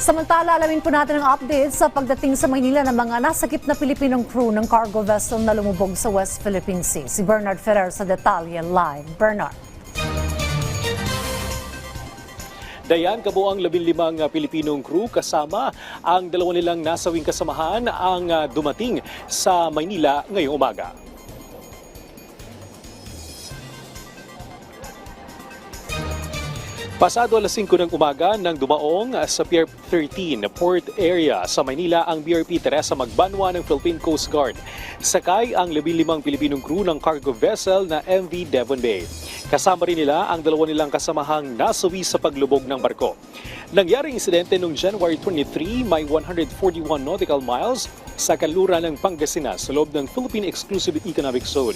Samantala, alamin po natin ang update sa pagdating sa Maynila ng mga nasagip na Pilipinong crew ng cargo vessel na lumubog sa West Philippine Sea. Si Bernard Ferrer sa detalye live. Bernard. Dayan, kabuang 15 Pilipinong crew kasama ang dalawa nilang nasawing kasamahan ang dumating sa Maynila ngayong umaga. Pasado alas 5 ng umaga nang dumaong sa Pier 13 Port Area sa Maynila ang BRP Teresa Magbanwa ng Philippine Coast Guard. Sakay ang 15 Pilipinong crew ng cargo vessel na MV Devon Bay. Kasama rin nila ang dalawa nilang kasamahang nasawi sa paglubog ng barko. Nangyaring insidente noong January 23, may 141 nautical miles sa kanluran ng Pangasinas sa loob ng Philippine Exclusive Economic Zone.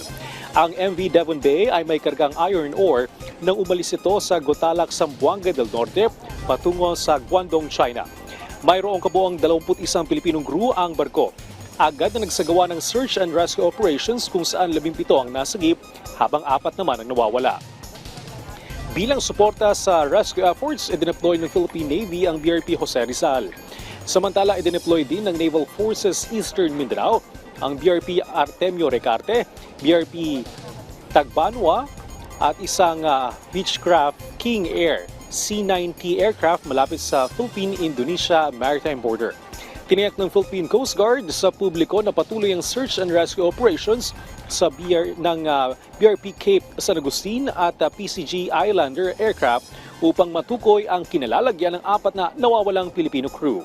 Ang MV Devon Bay ay may kargang iron ore nang umalis ito sa Gotalak, Zamboanga del Norte patungo sa Guangdong, China. Mayroong kabuang 21 Pilipinong crew ang barko. Agad na nagsagawa ng search and rescue operations kung saan 17 ang nasagip habang 4 naman ang nawawala. Bilang suporta sa rescue efforts, idineploy ng Philippine Navy ang BRP Jose Rizal. Samantala, idineploy din ng Naval Forces Eastern Mindanao ang BRP Artemio Recarte, BRP Tagbanwa at isang Beechcraft King Air C-9T aircraft malapit sa Philippine-Indonesia maritime border. Tiniyak ng Philippine Coast Guard sa publiko na patuloy ang search and rescue operations sa BRP Cape San Agustin at PCG Islander aircraft upang matukoy ang kinalalagyan ng 4 na nawawalang Pilipino crew.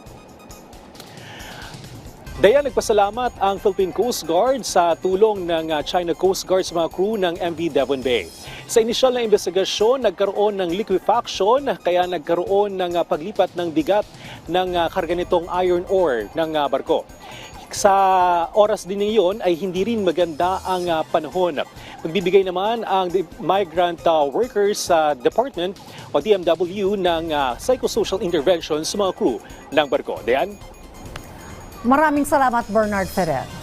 Daya nagpasalamat ang Philippine Coast Guard sa tulong ng China Coast Guard sa mga crew ng MV Devon Bay. Sa inisyal na investigasyon, nagkaroon ng liquefaction kaya nagkaroon ng paglipat ng bigat ng karga nitong iron ore ng barko. Sa oras din niyon ay hindi rin maganda ang panahon. Magbibigay naman ang Migrant Workers Department o DMW ng psychosocial intervention sa mga crew ng barko. Dayan? Maraming salamat, Bernard Ferrer.